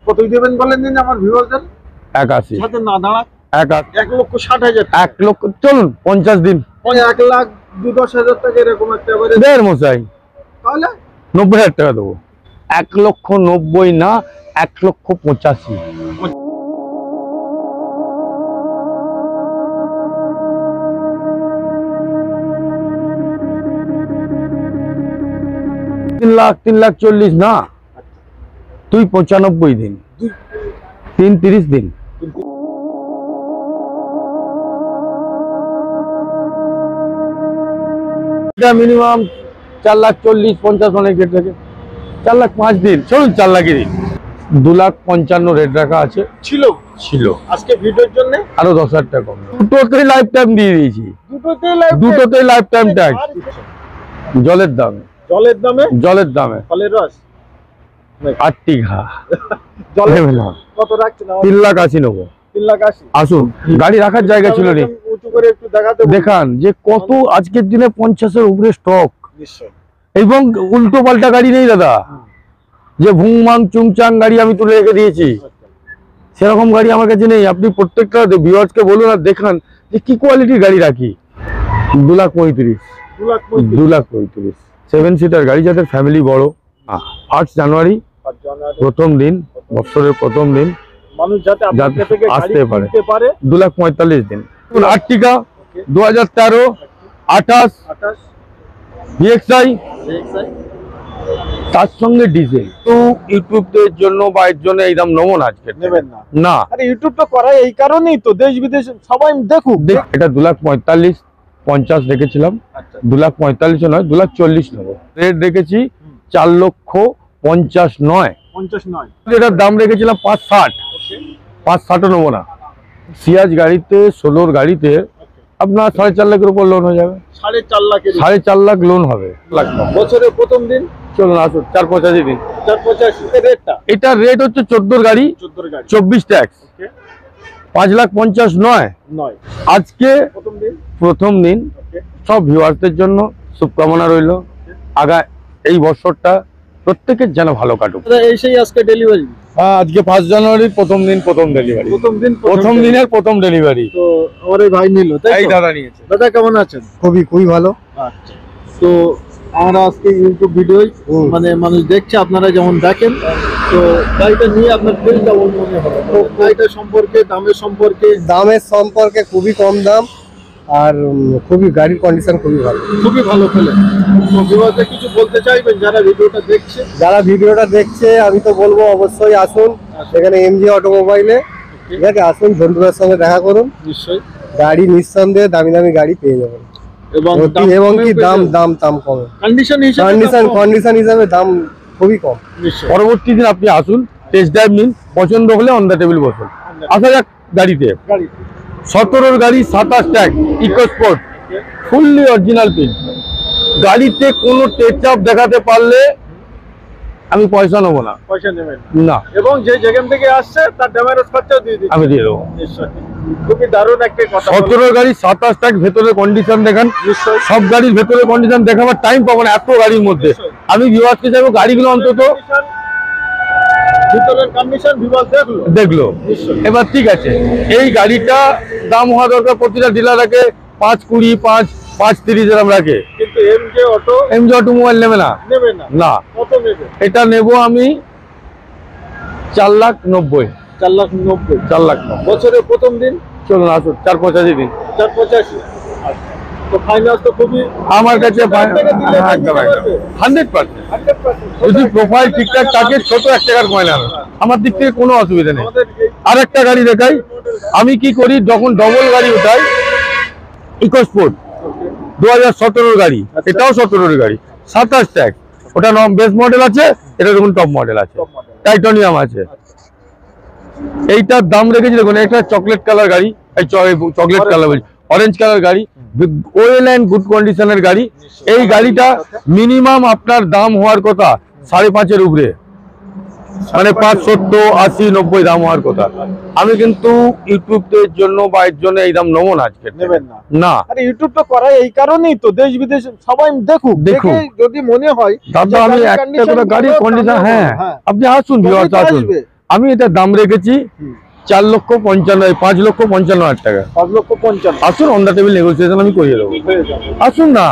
কতই দেবেন বলেন দিন আমার ভিউয়ারদের? 81 সাথে না দাঁড়া 1,60,000 1,60,000 1 লক্ষ চলুন 50 দিন 1,02,10,000 টাকা এরকম একটা এবারে দেড় মশাই তাহলে 90,000 টাকা দেবো। 1,90,000 না 1,85,000। 3,40,000 না, তুই 95 দিন, 30 দিন। মিনিমাম 4,40,50 অনেক রেট থাকে। 4,05,000 দিন, চলুন 4 লাখের দিন। 2,55,000 রেট রাখা আছে, ছিল আজকে ভিডিওর জন্য আরো 10,000 টাকা কম। দুটোতেই লাইফ টাইম দিয়ে দিয়েছি, দুটোতেই লাইফ টাইম ট্যাক্স। জলের দামে ফলের রস আট্টিঘা কত রাখছেন? 3,80,000 নেবো। 3,80,000 আসুন, গাড়ি রাখার জায়গা ছিল না। উঁচু করে একটু দেখাতে দেখান যে কত আজকের দিনে 50-এর উপরে স্টক, নিশ্চয়। এবং উল্টো পাল্টা গাড়ি নেই দাদা, যে ভুংমাং চুংচাং গাড়ি আমি তুলে রেখে দিয়েছি, সেরকম গাড়ি আমার কাছে নেই। আপনি প্রত্যেকটা ভিউয়ার্সকে বলুন আর দেখান যে কি কোয়ালিটির গাড়ি রাখি। 2,35,000 7 সিটার গাড়ি, যাদের ফ্যামিলি বড়। 8 জানুয়ারি প্রথম দিন, বছরের প্রথম দিন, মানুষ যাতে আসতে পারে। 2,45,000 দিন। আর্টিকা 2013 28 VXI, তার সঙ্গে ডিজেল। তো ইউটিউবের জন্য বা এর জন্য এই দাম নেবো না আজকে, নেবেন না। আরে ইউটিউব তো করাই এই কারণেই তো, দেশ বিদেশ সবাই দেখুক। এটা 2,45,50 রেখেছিলাম, 2,45,000 নয় 2,40,000 নেবো। রেট রেখেছি 4,50,000 নয়, 50 নয়। এটার দাম রেখেছিলাম 5,60,000, 5,60,000 নেবো না। সিয়াজ গাড়িতে 16 গাড়িতে আপনার 4.5 লাখের উপর লোন হয়ে যাবে। 4.5 লাখের 4.5 লাখ লোন হবে। বছরের প্রথম দিন চলুন আসুন 4,85,000 দিন। 4.85 রেটটা। এটার রেট হচ্ছে 14 গাড়ি, 24 ট্যাক্স, 5,50,000 নয়। আজকে প্রথম দিন সব ভিউয়ারদের জন্য শুভকামনা রইল। আগা এই বছরটা প্রত্যেকের যেন ভালো কাটুক। এই সেই আজকে ডেলিভারি। হ্যাঁ, আজকে 1 জানুয়ারি প্রথম ডেলিভারি, প্রথম দিনের প্রথম ডেলিভারি। তো আমার এই ভাই নিল, তাই এই দাদা নিয়েছে। দাদা কেমন আছেন? খুবই ভালো। আচ্ছা, তো আমরা আজকে ইউটিউব ভিডিও মানে মানুষ দেখছে, আপনারা যেমন দেখেন, তো গাড়িটা নিয়ে আপনার ফিল কেমন মনে হলো? গাড়িটা সম্পর্কে, দামের সম্পর্কে খুবই কম দাম, আর খুবই গাড়ির কন্ডিশন খুবই ভালো ফেলেন। তো ভিউয়ারদের কিছু বলতে চাইবেন যারা ভিডিওটা দেখছে? আমি তো বলবো অবশ্যই আসুন এখানে এমজি অটোমোবাইলে, ঠিক আছে? আসুন, ঝন্টুদার সঙ্গে দেখা করুন, নিশ্চয়ই গাড়ি নিঃসন্দেহে দামি গাড়ি পেয়ে যাবেন, এবং কি দাম কমে। কন্ডিশন হিসাবে দাম খুবই কম। পরবর্তী দিন আপনি আসুন, টেস্ট ড্রাইভ নিন, পছন্দ হলে অন দ্য টেবিল বসুন। আসা যাক গাড়িতে। 17 গাড়ি, 27 tag, EcoSport, fully original print. গাড়িতে কোনো টেচ-আপ দেখাতে পারলে আমি পয়সা নেবো না, না। এবং যে যেখান থেকে আসছে তার ড্যামেজ খরচাও আমি দিয়ে দেবো। খুবই দারুণ একটা কথা। 17 গাড়ি, 27 ট্যাগ, ভেতরের কন্ডিশন দেখান। সব গাড়ির ভেতরের কন্ডিশন দেখাবার টাইম পাবো না এত গাড়ির মধ্যে। আমি ভিউয়ারকে যাবো, গাড়িগুলো অন্তত দেখলো। এবার ঠিক আছে, এই গাড়িটা দাম হওয়া দরকার প্রতিটা ডিলারকে 5,20, 5,30 এরকম রাখে, কিন্তু এমজি অটোমোবাইল নেবে না। এটা নেবো আমি 4,90,000। 4,90,000 বছরের প্রথম দিন। চলুন আসুন 4,85,000 দিন। 4,85,000 তো ফাইনান্স তো খুবই আমার কাছে 100%। যদি প্রোফাইল ঠিকঠাক থাকে, ছোট 1 টাকার কয়না আমার দিক থেকে কোনো অসুবিধা নেই। আর একটা গাড়ি দেখাই, আমি কি করি যখন ডবল গাড়ি উঠাই, ইকোস্পোর্ট 2017 গাড়ি, এটাও 17 গাড়ি, 27 ট্যাগ। ওটা বেস মডেল আছে, এটা দেখুন টপ মডেল আছে, টাইটানিয়াম আছে। এইটার দাম রেখেছি দেখুন, একটা চকলেট কালার গাড়ি, চকলেট কালার বলছি, অরেঞ্জ কালার গাড়ি, ওয়েল অ্যান্ড গুড কন্ডিশনের গাড়ি। এই গাড়িটা মিনিমাম আপনার দাম হওয়ার কথা 5.5-এর উপরে, মানে 570, 80, 90 দাম হওয়ার কথা। আমি কিন্তু ইউটিউবের জন্য বা এর জন্য এই দাম নেবো না আজকে, না। আরে ইউটিউব তো করাই এই কারণেই তো, দেশ বিদেশ সবাই দেখুক, যদি মনে হয় দাদা আমি একটা করে গাড়ির কন্ডিশন। হ্যাঁ, আপনি আসুন, ভিউয়ার্স আসুন, আমি এটা দাম রেখেছি 5,55,000 টাকা। 5,55,000 আসুন, অন দা টেবিল নেগোসিয়েশন আমি করিয়ে দেবো। আসুন না,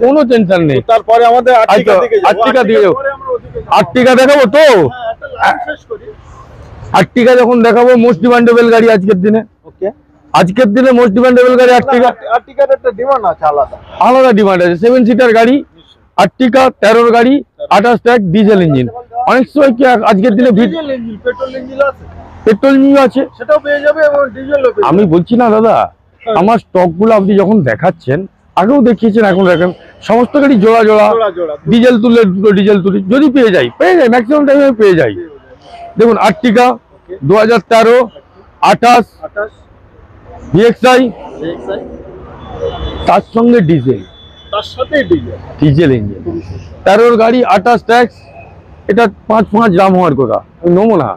কোনো টেনশন নেই। তারপরে আমাদের আর্টিকা দিকে যাবো। আর্টিকা দিয়ে যাবো। আর্টিকা দেখাবো তো, আর্টিকা যখন দেখাবো মোস্ট ডিমান্ডেবল গাড়ি আজকের দিনে। ওকে, আজকের দিনে মোস্ট ডিমান্ডেবল গাড়ি আর্টিকা। আর্টিকার একটা ডিমান্ড আছে আলাদা, আলাদা ডিমান্ড আছে। 7 সিটার গাড়ি আর্টিকা, 13 গাড়ি, 28 ট্যাঙ্ক, ডিজেল ইঞ্জিন। অনেক সময় কি আজকের দিনে ডিজেল ইঞ্জিন, পেট্রোল ইঞ্জিন আছে, পেট্রোল ইঞ্জিন আছে, সেটাও পেয়ে যাবে এবং ডিজেলও পেয়ে যাবে। আমি বলছি না দাদা, আমার স্টক গুলো আপনি যখন দেখাচ্ছেন, আগেও দেখিয়েছেন, এখন দেখেন সমস্ত গাড়ি জোড়া জোড়া, ডিজেল তুলে দুটো ডিজেল তুলি, যদি পেয়ে যাই ম্যাক্সিমাম টাইমে পেয়ে যাই। দেখুন আর্টিকা 2013, 28 VXI, তার সঙ্গে ডিজেল, তার সাথে ডিজেল ইঞ্জিন, 13 গাড়ি, 28 ট্যাক্স। এটা 5 দাম হওয়ার কথা, নেবো না,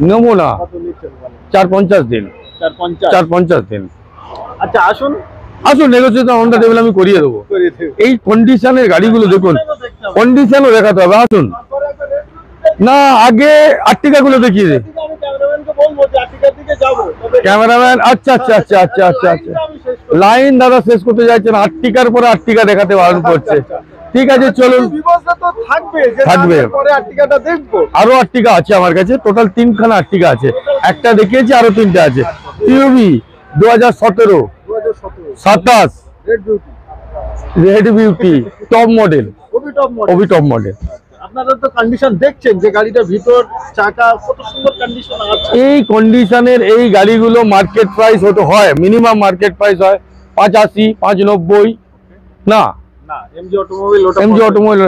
নেবো না। 450 দিন, 450 দিন। আচ্ছা আসুন, আসুন, নেগোসিয়েশন অন দা টেবিল আমি করিয়ে দেবো। এই কন্ডিশনের গাড়িগুলো দেখুন, কন্ডিশনও দেখাতে হবে। আসুন না, আগে আর্টিকা গুলো দেখিয়ে দে। ক্যামেরাম্যান, আচ্ছা আচ্ছা আচ্ছা আচ্ছা আচ্ছা আচ্ছা, লাইন দাদা শেষ করতে যাচ্ছেন, আর্টিকার পরে আর্টিকা দেখাতে বারণ করছে। ঠিক আছে চলুন, থাকবে, আরো আর্টিকা আছে আমার কাছে, টোটাল 3খানা আর্টিকা আছে। একটা দেখিয়েছি, আরো 3টে আছে। টিউবি 2017, 27 রেড বিউটি, টপ মডেল, ওবি টপ মডেল। আপনারা তো কন্ডিশন দেখছেন যে গাড়িটার ভিতর চাকা কত সুন্দর কন্ডিশন আছে। এই কন্ডিশনের এই গাড়িগুলো মার্কেট প্রাইস হতে হয়, মিনিমাম মার্কেট প্রাইস হয় 85, 590 না। এমজি অটোমোবাইল, এমজি অটোমোবাইল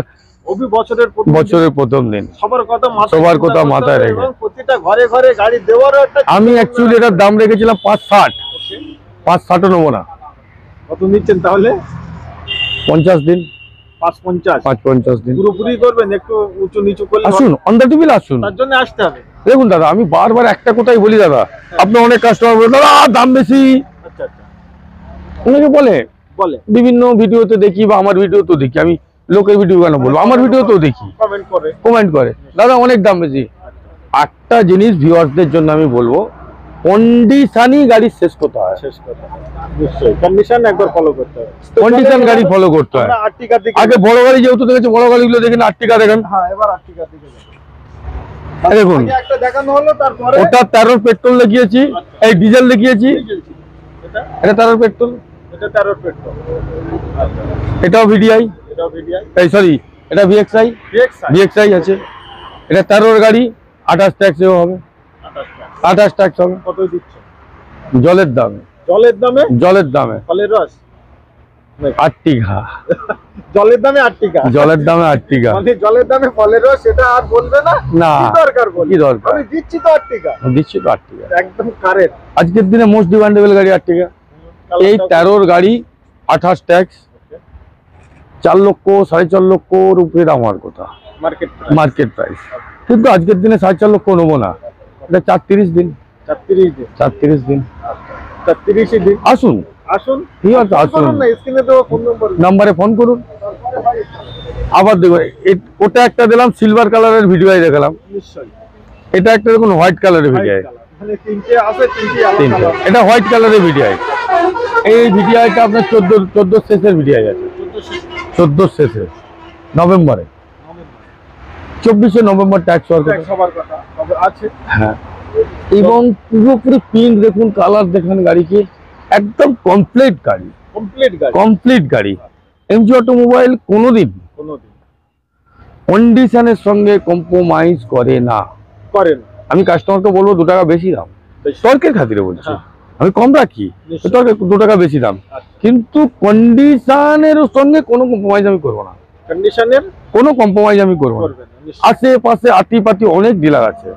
ওবি বছরের প্রথম দিন, সবার কথা মাথায় রেখে প্রতিটা ঘরে ঘরে গাড়ি দেওয়ারও একটা। আমি অ্যাকচুয়ালি এটার দাম রেখেছিলাম 560, 560 নেবো না। কত নিচ্ছেন তাহলে? 50 দিন, 550 দিন। পুরোপুরি করবেন, একটু উঁচু নিচু করলে আসুন, অন দা টেবিল আসুন, তার জন্য আসতে হবে। দেখুন দাদা, আমি বারবার একটা কথাই বলি দাদা, আপনার অনেক কাস্টমার বলে দাদা দাম বেশি। আচ্ছা আচ্ছা, অনেকে বলে বলে বিভিন্ন ভিডিওতে দেখি, বা আমার ভিডিওতেও দেখি, আমি লোকের ভিডিও কেন বলবো, আমার ভিডিওতেও দেখি, কমেন্ট করে দাদা অনেক দাম বেশি। একটা জিনিস ভিউয়ার্সদের জন্য আমি বলবো, কন্ডিশনই গাড়ি শেষ করতে হয়, কন্ডিশন একবার ফলো করতে হবে, কন্ডিশন গাড়ি ফলো করতে হয়। আগে বড় গাড়ি যেহেতু দেখেছে, বড় গাড়িগুলো দেখেন, আর্টিকা দেখেন। হ্যাঁ, এবার আর্টিকা দিকে দেখুন, একটা দেখানো হলো, তারপরে ওটা 13 পেট্রোল দেখিয়েছি, এই ডিজেল দেখিয়েছি, এটা 13 পেট্রোল, এটা 13 পেট্রোল, এটাও ভিডিআই, এই সরি এটা ভিএক্সআই আছে। এটা 13 গাড়ি, 28 ট্যাক্সেও হবে, 28 ট্যাক্স হবে। কত দিচ্ছে? জলের দামে, জলের দামে ফলের রস, আর্টিকা, জলের দামে আর্টিকা, জলের দামে আর্টিকা, মানে জলের দামে ফলের রস, সেটা আর বলবে না। না, কি দরকার বলবে? কি দরকার? আমি দিচ্ছি তো আর্টিকা, দিচ্ছি তো আর্টিকা, একদম কারেক্ট। আজকের দিনে মোস্ট ডিমান্ডেবল গাড়ি আর্টিকা। এই 13 গাড়ি, 28 ট্যাক্স, 4 লক্ষ 4.5 লক্ষর উপরে দাম হওয়ার কথা মার্কেট প্রাইস, কিন্তু আজকের দিনে 4.5 লক্ষ নেবো না। এটা 34 দিন, 34 দিন, আসুন আসুন, ঠিক আছে, আসুন, স্ক্রিনে দেওয়া ফোন নাম্বারে ফোন করুন। আবার দেখো, ওটা একটা দিলাম সিলভার কালারের ভিডিও দেখালাম, নিশ্চয়ই। এটা একটা দেখুন হোয়াইট কালারের ভিডিও, মানে তিনটে আছে, তিনটে আলাদা। এটা হোয়াইট কালারের ভিডিও। এই ভিডিওটা আপনার 14 শেষের ভিডিও আছে, 14 শেষে নভেম্বরে, 24শে নভেম্বর ট্যাক্স সবার কথা আছে। হ্যাঁ, এবং পুরোপুরি পিঙ্ক দেখুন, কালার দেখেন, গাড়ি কি একদম কমপ্লিট গাড়ি, কমপ্লিট গাড়ি। এমজি অটোমোবাইল কোনোদিন কন্ডিশনের সঙ্গে কম্প্রোমাইজ করে না। আমি কাস্টমারকে বলবো 2 টাকা বেশি দাম, তর্কের খাতিরে বলছি, আমি কম রাখি, 2 টাকা বেশি দাম, কিন্তু কন্ডিশনের সঙ্গে কোনো কম্প্রোমাইজ আমি করবো না, কোনো কম্প্রোমাইজ আমি করবো না। আশেপাশে আতিপাতি অনেক ডিলার আছে,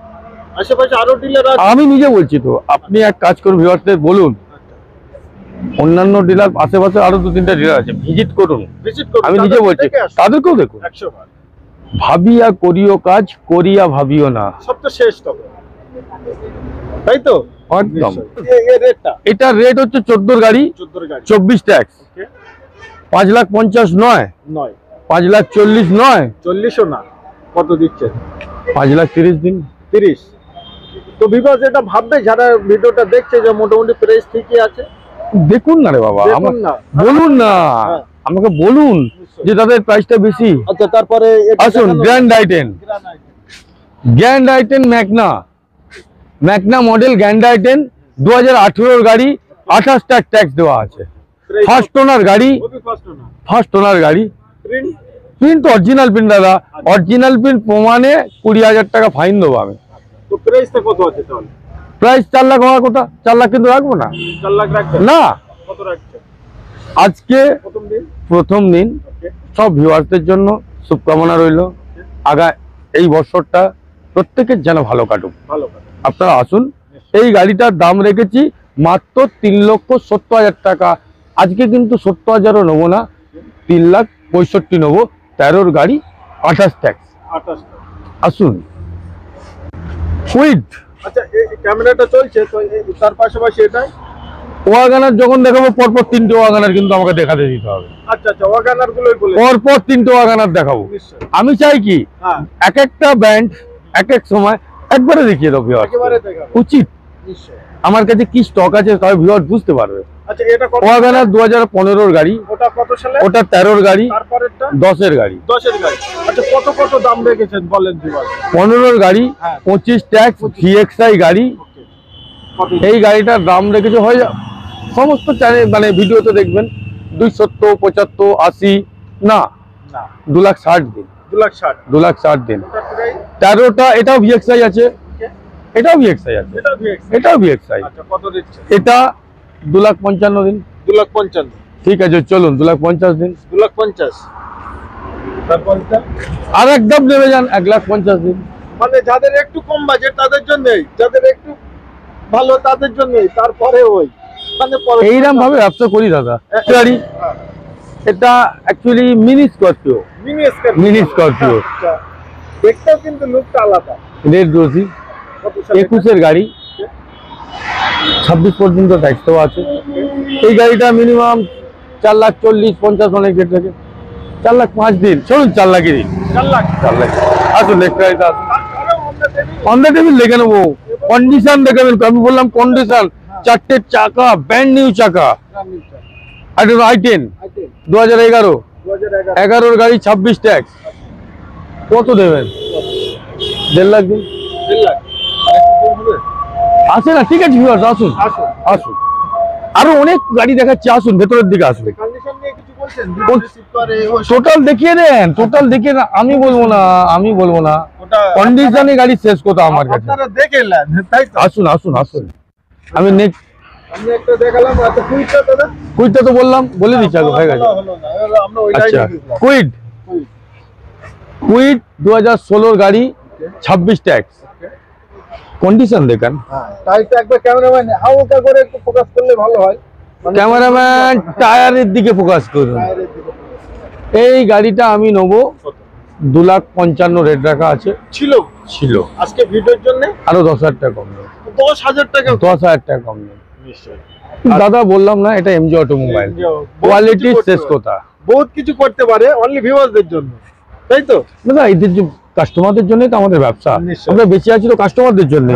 আশেপাশে আরো ডিলার আছে, আমি নিজে বলছি তো। আপনি এক কাজ করুন, ভিউয়ারদের বলুন, অন্যান্য ডিলার আশেপাশে আরো 2-3টা ডিলার আছে, ভিজিট করুন। আমি নিজে বলছি, তাদেরকেও দেখুন। ভাবিয়া করিও কাজ, করিয়া ভাবিও না, সব তো শেষ তবে, তাই তো? একদম। এটা রেট হচ্ছে 14 গাড়ি, 24 ট্যাক্স, 5,50,000 নয়, 5,40,000 নয়, 40ও না। কত দিচ্ছে? 5,30,000 দিন, 30। তো ভিউয়ার্স এটা ভাববে যারা ভিডিওটা দেখছে যে মোটামুটি প্রাইস ঠিকই আছে। দেখুন না রে বাবা, দেখুন না। বলুন না, হ্যাঁ। আমাকে বলুন যে তাদের প্রাইসটা বেশি। আচ্ছা তারপরে আসুন গ্র্যান্ড আইটেন ম্যাগনা মডেল গ্র্যান্ড আইটেন 2018 গাড়ি, 28টা ট্যাক্স দেওয়া আছে। ফার্স্ট ওনার গাড়ি, প্রিন্ট অরিজিনাল প্রিন্ট দাদা, অরিজিনাল প্রিন্ট প্রমাণে 20,000 টাকা ফাইন দেবো আমি। তো প্রাইসটা কত আছে তাহলে? প্রাইস 4 লাখ হওয়ার কথা, 4 লাখ কিন্তু রাখবো না। 4 লাখ রাখবেন না, কত রাখছেন আজকে প্রথম দিন ওকে সব ভিউয়ারদের জন্য শুভকামনা রইল। এই বছরটা প্রত্যেকের যেন ভালো কাটুক। ভালো আপনারা আসুন। এই গাড়িটার দাম রেখেছি মাত্র 3,70,000 টাকা। আজকে কিন্তু 70,000ও নেবো না, 3,65,000 নেবো। 13 গাড়ি, 28 ট্যাক্স। আসুন। কুইড, আচ্ছা এই ক্যামেরাটা চলছে তো তার পাশাপাশি এটা ওয়াগানার যখন দেখাবো পরপর 3টে ওয়াগানার কিন্তু আমাকে দেখাতে দিতে হবে। আচ্ছা আচ্ছা ওয়াগানার গুলোই বলে পরপর 3টে ওয়াগানার দেখাবো। আমি চাই কি এক একটা ব্র্যান্ড এক এক সময় একবারে দেখিয়ে দাও ভিউয়ার, উচিত। আমার কাছে কি স্টক আছে তবে ভিউয়ার বুঝতে পারবে। আচ্ছা এটা কত? ওয়াগানার 2015 গাড়ি, ওটা কত সালে? ওটা 13 গাড়ি, তারপরেরটা 10 গাড়ি। 10 গাড়ি। আচ্ছা কত কত দাম রেখেছেন বলেন ভিউয়ার? 15 গাড়ি, 25 ট্যাক্স, ভিএক্সআই গাড়ি। এই গাড়িটার দাম রেখেছে হয় সমস্ত চ্যানেল মানে ভিডিওতে দেখবেন 270, 75, 80 না, 2,60,000 দিন। 2,60,000 দিন। 13টা এটাও ভিএক্সআই আছে, এটাও ভিএক্সআই আছে, এটাও ভিএক্সআই। আচ্ছা কত দিচ্ছেন? এটা 2,55,000 দিন। 2,55,000 ঠিক আছে চলুন 2,50,000 দিন। 2,50,000 তারপরটা আর একদম নেমে যান 1,50,000 দিন। মানে যাদের একটু কম বাজেট তাদের জন্যই, যাদের একটু ভালো তাদের জন্যই। তারপরে ওই মানে এইরকম ভাবে ব্যবসা করি দাদা। গাড়ি এটা actually mini Scorpio. Mini Scorpio দেখতেও কিন্তু লুকটা আলাদা। রেড রোজি, 21 গাড়ি, 26 পর্যন্ত ট্যাক্স দেওয়া আছে। এই গাড়িটা মিনিমাম 4,40,50 অনেক রেট থাকে। 4,05,000 দিন, চলুন 4 লাখই দিন। 4 লাখ আসুন নেক্সট গাড়িটা আসুন। অন দ্য টেবিল দেখে নেবো, কন্ডিশন দেখে নেবো। আমি বললাম কন্ডিশন, 4টে চাকা, ব্র্যান্ড নিউ চাকা। আর i10 2011 11 গাড়ি, 26 ট্যাক্স। কত দেবেন? 1.5 লাখ দিন। আসে না, ঠিক আছে ভিউয়ার্স আসুন আসুন। আরো অনেক গাড়ি দেখাচ্ছি, আসুন ভেতরের দিকে আসুন। টোটাল দেখিয়ে দেন, টোটাল দেখিয়ে দেন। আমি বলবো না কন্ডিশনে গাড়ি শেষ কথা আমার কাছে। আসুন আসুন আসুন। আমি নেক্সট কুইডটা তো বললাম, বলে দিচ্ছি আগে, হয়ে গেছে। আচ্ছা কুইড 2016 গাড়ি, 26 ট্যাক্স। কন্ডিশন দেখেন। ক্যামেরাম্যান টায়ারের দিকে ফোকাস করুন। এই গাড়িটা আমি নেবো 2,55,000 রেট রাখা আছে। ছিল আজকে ভিডিওর জন্য আরো 10,000 টাকা কম নেই। 10,000 টাকা 10,000 টাকা কম নেই। দাদা বললাম না এটা এমজি অটোমোবাইল, কোয়ালিটি শেষ কথা। বহুত কিছু করতে পারে অনলি ভিউয়ারদের জন্য, তাই তো দাদা? এদের কাস্টমারদের জন্যই তো আমাদের ব্যবসা। আমরা বেঁচে আছি তো কাস্টমারদের জন্য।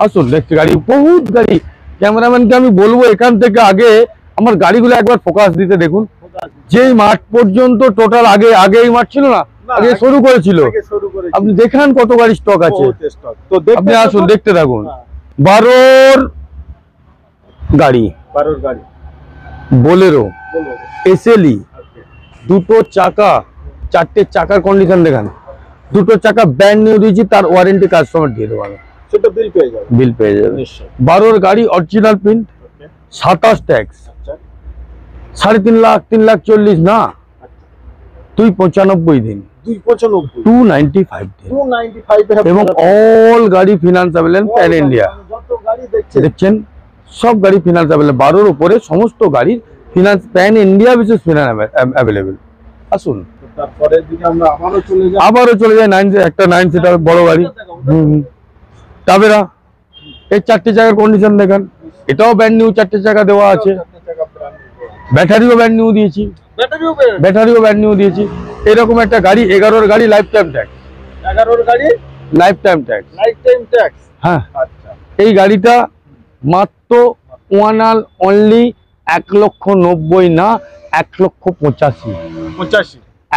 আসুন নেক্সট গাড়ি, বহুত গাড়ি। ক্যামেরাম্যানকে আমি বলবো এখান থেকে আগে আমার গাড়িগুলো একবার ফোকাস দিতে দেখুন। যেই মাঠ পর্যন্ত টোটাল আগে এই মাঠ ছিল না, আগে শুরু করেছিল। আপনি দেখান কত গাড়ি স্টক আছে। আপনি আসুন দেখতে থাকুন। 12 গাড়ি, বোলেরো, এসএলই, 2টো চাকা, 4টে চাকার কন্ডিশন দেখান। 2টো চাকা ব্র্যান্ড নিউ দিয়েছি, তার ওয়ারেন্টি কাস্টমার দিয়ে দেবো। সেটা বিল পেয়ে যাবে, বিল পেয়ে যাবে। 12 গাড়ি, অরিজিনাল প্রিন্ট, 27 ট্যাক্স। 3.5 লাখ, 3,40,000 না, 295 দিন, 295 দিন। এবং অল গাড়ি ফিনান্স অ্যাভেলেবল প্যান ইন্ডিয়া। দেখছেন সব গাড়ি ফিনান্স অ্যাভেলেবল। 12 উপরে সমস্ত গাড়ির ফিনান্স প্যান ইন্ডিয়া বিশেষ ফিনান্স অ্যাভেলেবল। আসুন আবারও চলে যায় 9 একটা 9 সিটার বড় গাড়ি। টাবেরা, এই 4টে জায়গার কন্ডিশন দেখেন। এটাও ব্র্যান্ড নিউ 4টে চাকা দেওয়া আছে। ব্যাটারিও ব্র্যান্ড নিউ দিয়েছি। এরকম একটা গাড়ি, 11 গাড়ি, life time tax. Life time tax. Life time tax. হ্যাঁ, আচ্ছা, এই গাড়িটা মাত্র ওয়ান আর অনলি 1,90,000 না, 1,85,000। 85,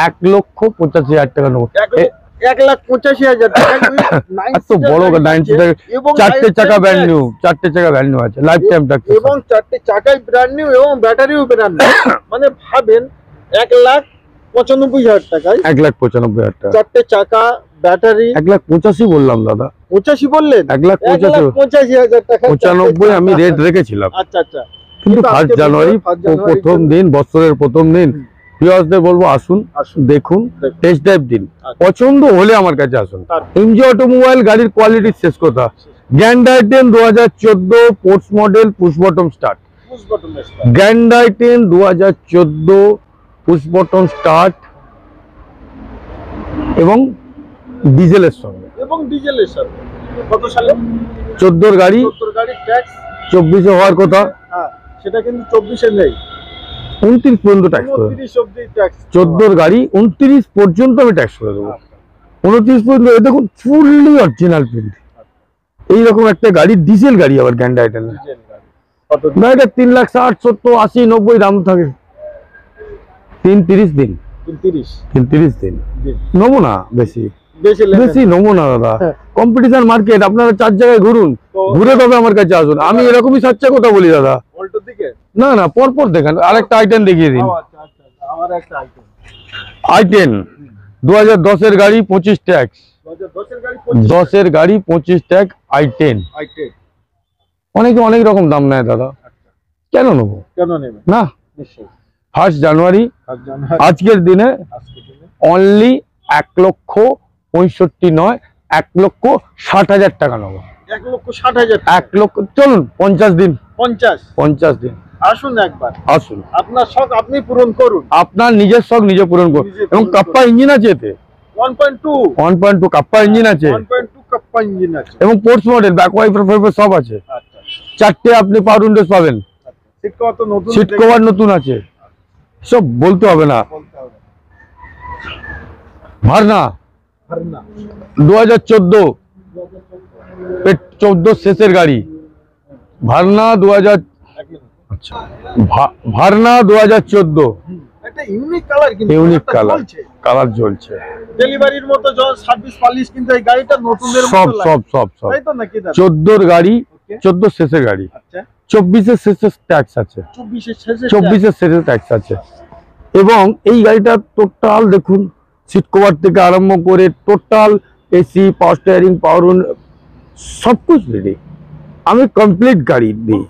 1,85,000 টাকা নেবো। 1,85,000 টাকা। এত বড় 90 টাকা, চারটে চাকা ব্র্যান্ড নিউ, চারটে চাকা ব্র্যান্ড নিউ আছে, লাইফ টাইম ট্যাক্স। এবং চারটে চাকাই ব্র্যান্ড নিউ এবং ব্যাটারিও ব্র্যান্ড নিউ। মানে ভাবেন 1,95,000 টাকায় 1,95,000 টাকা, চারটে চাকা, ব্যাটারি। 1,85,000 বললাম দাদা। 85 বললেন? 1,85,000 টাকা। 95 আমি রেট রেখেছিলাম। আচ্ছা আচ্ছা। কিন্তু 1 জানুয়ারি প্রথম দিন, বছরের প্রথম দিন, ভিউয়ার্সদের বলবো আসুন, দেখুন, টেস্ট ড্রাইভ দিন, পছন্দ হলে আমার কাছে আসুন। এমজি অটোমোবাইল গাড়ির কোয়ালিটির শেষ কথা। গ্র্যান্ড আই-10 2014 sports model, push button start. Grand আই-10 2014 পুশ বটম স্টার্ট এবং ডিজেলের সঙ্গে। কত সালে? 14 গাড়ি, 14 গাড়ি, ট্যাক্স 24-এ হওয়ার কথা। হ্যাঁ, সেটা কিন্তু 24-এ নেই। 29 পর্যন্ত ট্যাক্স করে, 29 অবধি ট্যাক্স। 14 গাড়ি 29 পর্যন্ত আমি ট্যাক্স করে দেবো। 29 পর্যন্ত। এই দেখুন ফুললি অরিজিনাল প্রিন্ট। এইরকম একটা গাড়ি, ডিজেল গাড়ি, আবার গ্র্যান্ড আই-10। কত? গাড়িটা 3,60,000, 70, 80, 90 দাম থাকে। 30 দিন, 30 দিন নেবো না, বেশি বেশি নেবো না দাদা। কম্পিটিশন মার্কেট, আপনারা 4 জায়গায় ঘুরুন, ঘুরে তবে আমার কাছে আসুন। আমি এরকমই সাচ্চা কথা বলি দাদা। না না, পরপর দেখেন, আরেকটা আই-10 দেখিয়ে দিন। আই-10 2010-এর গাড়ি, 25 ট্যাক্স। 10-এর গাড়ি 25 ট্যাক্স, আই-10। অনেকে অনেক রকম দাম নেয় দাদা, কেন নেবো? না, 1 জানুয়ারি আজকের দিনে অনলি 1,65,000 নয়, 1,60,000 টাকা নেবো। 1,60,000, 1 লক্ষ। চলুন 50 দিন, 50 দিন আসুন, একবার আসুন, আপনার শখ আপনি পূরণ করুন। আপনার নিজের শখ নিজে পূরণ করুন। এবং কাপ্পা ইঞ্জিন আছে এতে, 1.2 কাপ্পা ইঞ্জিন আছে, 1.2 কাপ্পা ইঞ্জিন আছে এবং স্পোর্টস মডেল, ব্যাক ওয়াইপার সব আছে। আচ্ছা, 4টে আপনি পাওয়ার উইন্ডোজ পাবেন, সিট কভার তো নতুন, সিট কভার নতুন আছে, সব বলতে হবে না। ভারনা 2014 14 শেষের গাড়ি, ভারনা 2000। আচ্ছা, ভারনা 2014, একটা ইউনিক কালার, কিন্তু ইউনিক কালার জ্বলছে। ডেলিভারির মতো সার্ভিস পালিশ, কিন্তু এই গাড়িটা নতুনদের মতো সব লাগে। সব সব সব তাই তো নাকি দাদা? 14 গাড়ি, 14 শেষের গাড়ি, আচ্ছা, 24-এর শেষে ট্যাক্স আছে, 24-এর শেষে 24-এর শেষে ট্যাক্স আছে। এবং এই গাড়িটা টোটাল দেখুন, সিট কভার থেকে আরম্ভ করে টোটাল এসি, পাওয়ার স্টিয়ারিং, পাওয়ার সব কিছু রেডি। আমি কমপ্লিট গাড়ি দিই।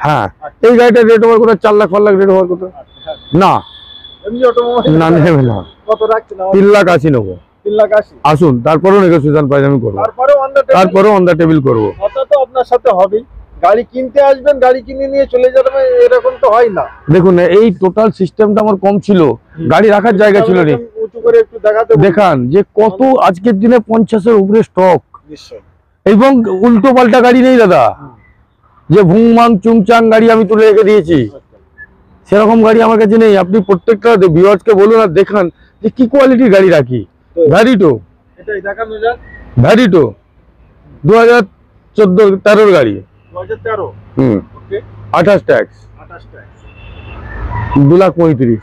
হ্যাঁ, এই গাড়িটা রেট হওয়ার কথা 4 লাখ 5 লাখ রেট হওয়ার কথা না, এমজি অটোমোবাইল না নেবে না। কত রাখছেন? 3,80,000 নেবো। 3,80,000 আসুন, তারপরেও নেগোসিয়েশন প্রাইস আমি করবো, তারপরেও অন দ্য টেবিল করবো। কথা তো আপনার সাথে হবেই। গাড়ি কিনতে আসবেন, গাড়ি কিনে নিয়ে চলে যাবেন, এরকম তো হয় না। দেখুন, এই টোটাল সিস্টেমটা আমার কম ছিল, গাড়ি রাখার জায়গা ছিল না। উঁচু করে একটু দেখাতে দেখান যে কত আজকের দিনে 50-এর উপরে স্টক, নিশ্চয়। এবং উল্টো পাল্টা গাড়ি নেই দাদা, যে ভুংমাং চুংচাং গাড়ি আমি তুলে রেখে দিয়েছি, সেরকম গাড়ি আমার কাছে নেই। আপনি প্রত্যেকটা ভিউয়ার্সকে বলুন আর দেখান যে কি কোয়ালিটির গাড়ি রাখি। ভ্যারিটো, এটাই দেখানো যাক। ভ্যারিটো 2014-13 গাড়ি, 2013, ওকে, 28 ট্যাক্স, 28 ট্যাক্স, 2,35,000,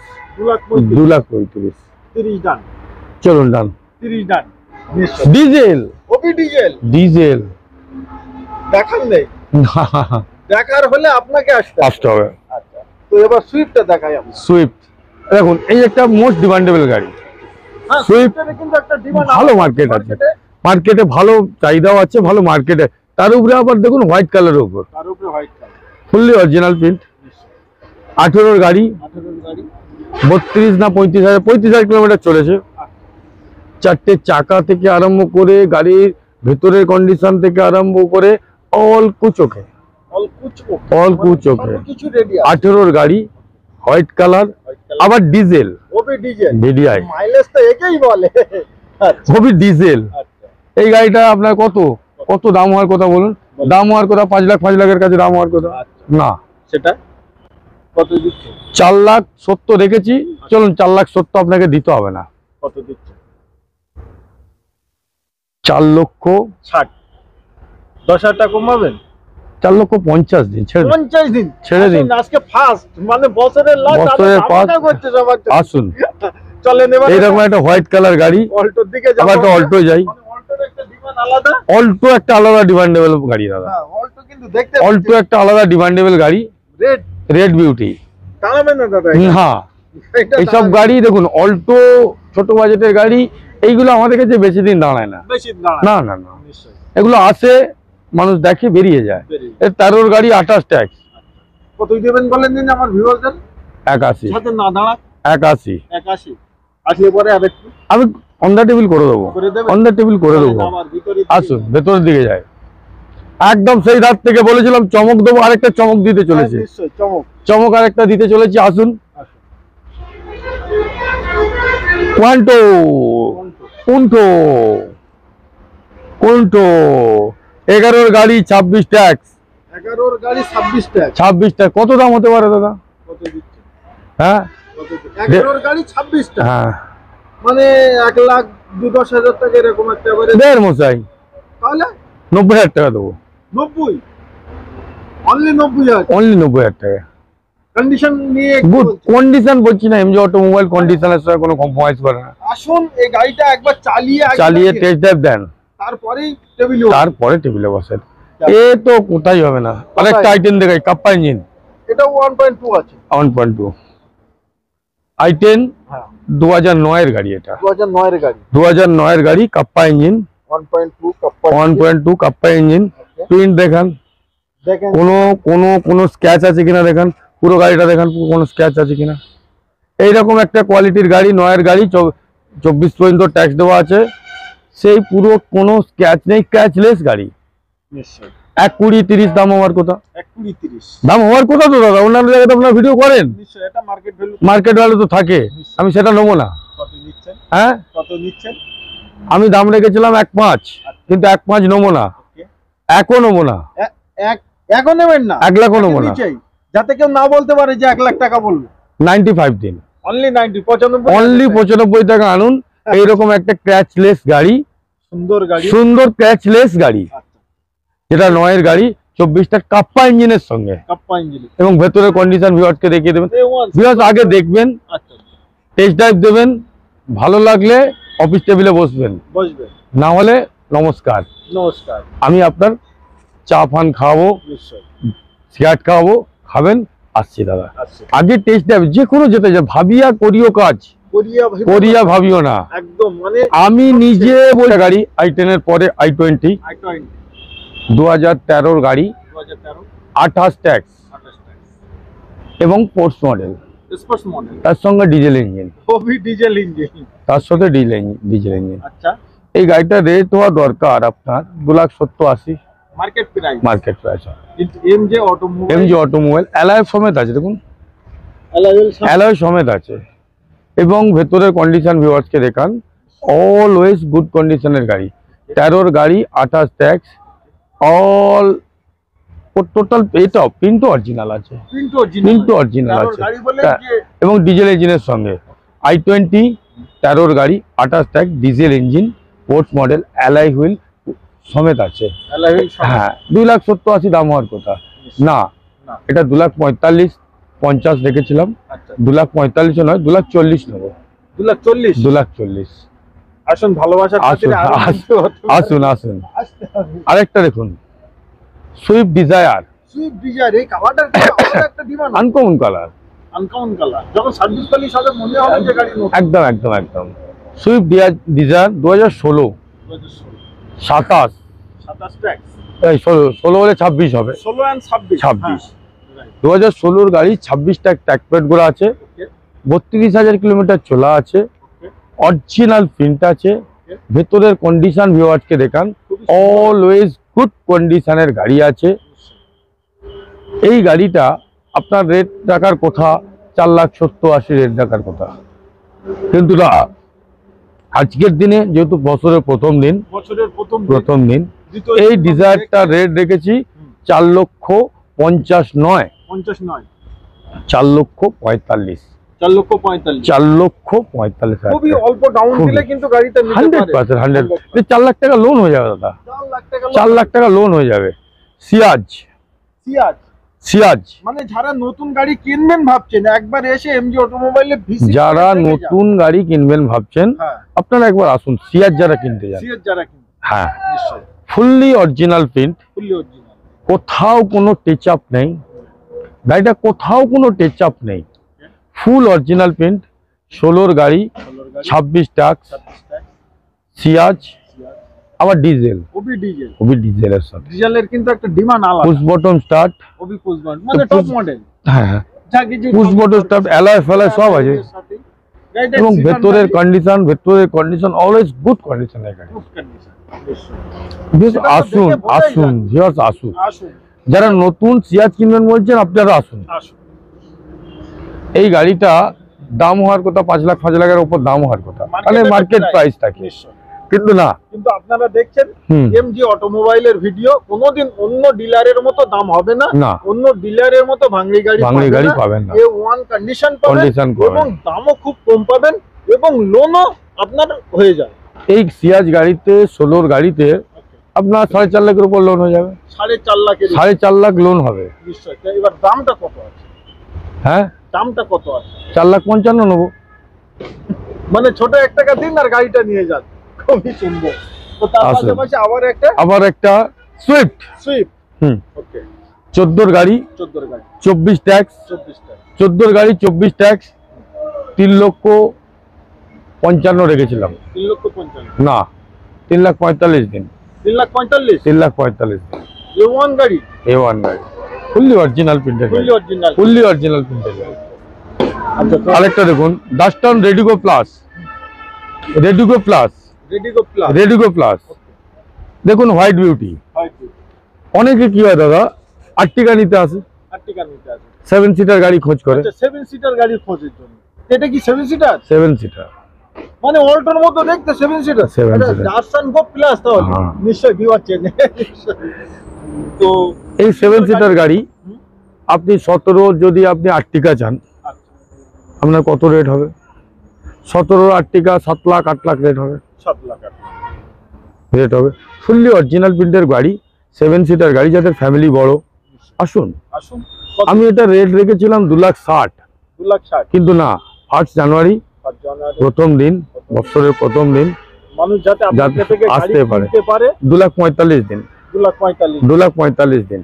2,35,000, 30 ডান। চলুন ডান। 30 ডান, নিশ্চয়। ডিজেল, ওপি ডিজেল, ডিজেল দেখান নেই, দেখার হলে আপনাকে আসতে হবে। আচ্ছা, তো এবার সুইফটটা দেখাই আমি। সুইফট দেখুন, এই একটা মোস্ট ডিমান্ডেবল গাড়ি। হ্যাঁ, সুইফট সুইফটের কিন্তু একটা ডিমান্ড, ভালো মার্কেট আছে, মার্কেটে ভালো চাহিদাও আছে, ভালো মার্কেটে। তার উপরে আবার দেখুন হোয়াইট কালারের উপর, তার উপরে white colour, fully original print. 18-এর গাড়ি, 18-এর গাড়ি, 32 না 35,000 কিলোমিটার চলেছে। 4টে চাকা থেকে আরম্ভ করে, গাড়ির ভেতরের কন্ডিশন থেকে আরম্ভ করে অল কুচ ওকে, অল কুচ ওকে। কিছু রেডি আছে। 18-এর গাড়ি, হোয়াইট কালার, আবার ডিজেল, ওপি ডিজেল, ভিডিআই, মাইলেজ তো একেই বলে। আচ্ছা, খুবই ডিজেল। আচ্ছা, এই গাড়িটা আপনার কত কত দাম হওয়ার কথা বলুন? দাম হওয়ার কথা 5 লাখ 5 লাখের কাছে দাম হওয়ার কথা না। সেটা কত দিচ্ছে? 4,70,000 রেখেছি। চলুন 4,70,000 আপনাকে দিতে হবে না। কত দিচ্ছে? 4,60,000 10,000 টাকা কমাবেন? 4,50,000 দিন, ছেড়ে 50 দিন ছেড়ে দিন। আসুন, আজকে ফার্স্ট মানে বছরের লাস্ট বছরের first। করছে সবার জন্য। আসুন। চলেন এবার এইরকম একটা হোয়াইট কালার গাড়ি, অল্টোর দিকে যাব। আবার একটা অল্টো যাই। মানে অল্টোর একটা ডিমান্ড আলাদা। অল্টো একটা আলাদা ডিমান্ডেবল গাড়ি দাদা। হ্যাঁ, অল্টো কিন্তু দেখতে অল্টো একটা আলাদা ডিমান্ডেবল গাড়ি, রেড রেড বিউটি। টানাবেন না দাদা? হ্যাঁ, এটা এইসব টানাবেন। গাড়ি দেখুন, অল্টো ছোট বাজেটের গাড়ি, এইগুলো আমাদের কাছে বেশি দিন দাঁড়ায় না। বেশি দাঁড়ায় না না না, নিশ্চয়ই এগুলো আসে, মানুষ দেখে, বেরিয়ে যায়। বেরিয়ে। এর 13 গাড়ি 28 ট্যাক্স। কত দিবেন বলেন দিন আমার ভিউয়ারদের 81 সাথে না দাঁড়াক? 81 81 আসলে পরে আরেকটু আমি অন দ্য টেবিল করে দেবো, করে দেবেন? অন দ্য টেবিল করে দেবো। আমার ভিতরে আসুন, ভেতরের দিকে যায়। একদম সেই রাত থেকে বলেছিলাম চমক দেবো, আরেকটা চমক দিতে চলেছে। নিশ্চয়ই চমক। চমক আরেকটা দিতে চলেছি, আসুন। আসুন। কোয়ান্টো, কুন্টো, কুন্টো 11 গাড়ি 26 ট্যাক্স। 11 গাড়ি 26 টাকা 26 ট্যাক্স কত দাম হতে পারে দাদা? কত দিচ্ছে? হ্যাঁ কত দিচ্ছে? 11 গাড়ি 26 টাকা হ্যাঁ, মানে 1,02,10,000 টাকা এরকম একটা এবারে। দেড় মশাই, তাহলে 90,000 টাকা দেবো। 90 অনলি 90,000 অনলি 90,000 টাকা। কন্ডিশন নিয়ে কি গুড বলছেন? কন্ডিশন বলছি না, এমজি অটোমোবাইল কন্ডিশনের সঙ্গে কোনো কম্প্রোমাইজ করে না। আসুন এই গাড়িটা একবার চালিয়ে আগে চালিয়ে দেখেন, টেস্ট ড্রাইভ দেন, তারপরেই টেবিলে তারপরে টেবিলে বসেন। এ তো কোথায় হবে না। আরেকটা আইটেন দেখাই, কাপ্পা ইঞ্জিন এটা 1.2 আছে 1.2 আইটেন, হ্যাঁ 2009 এর গাড়ি। এটা 2009 এর গাড়ি 2009 এর গাড়ি, kappa engine 1.2 kappa 1.2 kappa engine. Print দেখান, দেখেন কোনো স্ক্র্যাচ আছে কিনা দেখান, পুরো গাড়িটা দেখান, কোনো স্ক্র্যাচ আছে কিনা। এইরকম একটা কোয়ালিটির গাড়ি, 9 এর গাড়ি, 24 পর্যন্ত ট্যাক্স দেওয়া আছে, সেই পুরো কোনো স্ক্র্যাচ নেই, স্ক্র্যাচলেস গাড়ি। নিশ্চয়ই 1,20,30 দাম হওয়ার কথা, 1,20,30 দাম হওয়ার কথা তো দাদা। অন্যান্য জায়গাতে আপনারা ভিডিও করেন, নিশ্চয়ই এটা মার্কেট ভ্যালু। মার্কেট ভ্যালু তো থাকে, আমি সেটা নেবো না। কত নিচ্ছেন? হ্যাঁ, কত নিচ্ছেন? আমি দাম রেখেছিলাম 1,5,000, কিন্তু 1,5,000 নেবো না, ওকে একও নেবো না, এখন নেবেন না? 1 লাখও নেবো না। নিচেই, যাতে কেউ না বলতে পারে যে 1 লাখ টাকা বললো। 95 দিন, অনলি 90 95 অনলি 95 টাকা আনুন। এইরকম একটা ক্র্যাচলেস গাড়ি, সুন্দর গাড়ি। সুন্দর ক্র্যাচলেস গাড়ি, আচ্ছা যেটা 9 এর গাড়ি, 24টা কাপ্পা ইঞ্জিনের সঙ্গে, কাপ্পা ইঞ্জিন এবং ভেতরের কন্ডিশন ভিউয়ার্সকে দেখিয়ে দেবেন। ভিউয়ার্স আগে দেখবেন, আচ্ছা টেস্ট ড্রাইভ দেবেন, ভালো লাগলে অফিস টেবিলে বসবেন, বসবে। না হলে নমস্কার, নমস্কার। আমি আপনার চা ফান খাওয়াবো, নিশ্চয়ই সিগারেট খাওয়াবো, খাবেন, আসছি দাদা। আচ্ছা আগে টেস্ট ড্রাইভ যে কোনো যেতে যায়, ভাবিয়া করিও কাজ, করিয়া ভাবিও না। একদম মানে আমি নিজে বলে গাড়ি i10 এর পরে i20 i20 2013 গাড়ি, 2013 28 ট্যাক্স 28 টাকা এবং স্পোর্টস মডেল, স্পোর্টস মডেল, তার সঙ্গে ডিজেল ইঞ্জিন, খুবই ডিজেল ইঞ্জিন। তার সাথে ডিজেল ইঞ্জিন। আচ্ছা এই গাড়িটা রেট হওয়া দরকার আপনার 2,70,80 মার্কেট প্রাইস, মার্কেট প্রাইস। কিন্তু MJ automobile, MG automobile alloy সমেত আছে, দেখুন অ্যালয় সমেত আছে, এবং ভেতরের কন্ডিশন ভিউয়ার্সকে দেখান, অলওয়েজ গুড কন্ডিশনের গাড়ি। 13 গাড়ি 28 ট্যাক্স, অল টোটাল এটা প্রিন্ট অরিজিনাল আছে, প্রিন্ট অরিজিনাল আছে, গাড়ি বলে যে এবং ডিজেল ইঞ্জিনের সঙ্গে। i20 13 গাড়ি 28 tax, diesel engine, sports model, alloy wheel সমেত আছে। হ্যাঁ 2,70,80 দাম হওয়ার কথা না, না। এটা 2,45,50 রেখেছিলাম, আচ্ছা 2,45,000 নয়, 2,40,000 নেবো, 2,40,000 2,40,000। আসুন ভালোবাসার আসুন, খাতিরে আরো কিছু হতে পারে। আসুন আসুন। আসতে হবে। আরেকটা দেখুন, সুইফট ডিজায়ার, সুইফট ডিজায়ার, এই কালারটা একটা demand, uncommon colour, uncommon colour. যখন সার্ভিস করলি সাথে মনে হবে যে গাড়ি নতুন। একদম একদম একদম। সুইফট ডিজায়ার 2016 27 27 ট্যাক্স, এই 16 হলে 26 হবে, 16 and 26 26 হ্যাঁ। 2016 গাড়ি, 26 ট্যাগ প্লেট গুলো আছে, 32,000 কিলোমিটার চলা আছে, অরিজিনাল প্রিন্ট আছে, ভেতরের কন্ডিশন ভিউয়ার্সকে দেখান, অলওয়েজ গুড কন্ডিশনের গাড়ি আছে। এই গাড়িটা আপনার রেট রাখার কথা 4,70,80 রেট রাখার কথা, কিন্তু না, আজকের দিনে যেহেতু বছরের প্রথম দিন, বছরের প্রথম দিন, এই ডিজায়ারটা রেট রেখেছি 4,50,000 নয়, 50 নয়, 4,45,000। 4,45,000 4,45,000 খুবই অল্প ডাউন দিলে কিন্তু গাড়িটা নিতে পারে 100% 4 লাখ টাকা লোন হয়ে যাবে দাদা 4 লাখ টাকা লোন হয়ে যাবে সিয়াজ মানে যারা নতুন গাড়ি কিনবেন ভাবছেন একবার এসে এমজি অটোমোবাইলে ভিজিট যারা নতুন গাড়ি কিনবেন ভাবছেন আপনারা একবার আসুন সিয়াজ যারা কিনতে যান হ্যাঁ ফুললি অরিজিনাল প্রিন্ট কোথাও কোনো টাচ আপ নেই গাড়িটা কোথাও কোনো টাচ আপ নেই ফুল অরিজিনাল প্রিন্ট 16 গাড়ি 26 ট্যাক্স সিয়াজ আবার ডিজেল ওবি ডিজেলের সাথে ডিজেলের কিন্তু একটা ডিমান্ড আলাদা পুশ বটম স্টার্ট ওবি পুশ বটম মানে টপ মডেল হ্যাঁ পুশ বটম স্টার্ট অ্যালয় ফেলায় সব আছে এবং ভেতরের কন্ডিশন অলওয়েজ গুড কন্ডিশন এর গাড়ি আসুন যারা নতুন সিয়াজ কিনবেন বলছেন আপনারা আসুন এই গাড়িটা দাম হওয়ার কথা 5 লাখ 5 লাখের উপর দাম হওয়ার কথা তাহলে মার্কেট প্রাইস থাকে কিন্তু না কিন্তু আপনারা দেখছেন এমজি অটোমোবাইলের ভিডিও কোনোদিন অন্য ডিলারের মতো দাম হবে না অন্য ডিলারের মতো ভাঙড়ি গাড়ি পাবেন না ওয়ান কন্ডিশন পাবেন এবং দামও খুব কম পাবেন এবং লোনও আপনার হয়ে যায় এই সিয়াজ গাড়িতে 16 গাড়িতে আপনার 4.5 লাখের উপর লোন হয়ে যাবে 4.5 লাখ লোন হবে নিশ্চয়ই এবার দামটা কত আছে হ্যাঁ দামটা কত আছে 4,55,000 নেব মানে ছোট 1 টাকা দিন আর গাড়িটা নিয়ে যান খুবই সুন্দর তো তার পাশাপাশি আবার একটা সুইফট ওকে 14 গাড়ি 24 ট্যাক্স 14 গাড়ি 24 ট্যাক্স 3,55,000 রেখেছিলাম 3,55,000 না 3,45,000 দিন 3,45,000 দিন A1 গাড়ি ফুললি অরিজিনাল প্রিন্টেড আরেকটা দেখুন ডাস্টন রেডিগো প্লাস দেখুন হোয়াইট বিউটি অনেকে কি হয় দাদা আর্টিকা নিতে আসে 7 সিটার গাড়ি খোঁজ করে 7 সিটার গাড়ি খোঁজের জন্য এটা কি 7 সিটার 7 সিটার মানে অল্টোর মতো দেখতে 7 সিটার ডাস্টন গো প্লাস তাহলে নিশ্চয়ই ভিউয়ার চেনে তো এই 7 সিটার গাড়ি আপনি 17 যদি আপনি আর্টিকা চান আপনার কত রেট হবে 17 আর্টিকা 7 লাখ 8 লাখ রেট হবে 7 লাখ রেট হবে ফুললি অরিজিনাল প্রিন্টের গাড়ি 7 সিটার গাড়ি যাদের ফ্যামিলি বড় আসুন আমি এটা রেট রেখেছিলাম 2,60,000 কিন্তু না 1 জানুয়ারি প্রথম দিন বছরের প্রথম দিন মানুষ যাতে আসতে পারে 2,45,000 দিন 2,45,000 দিন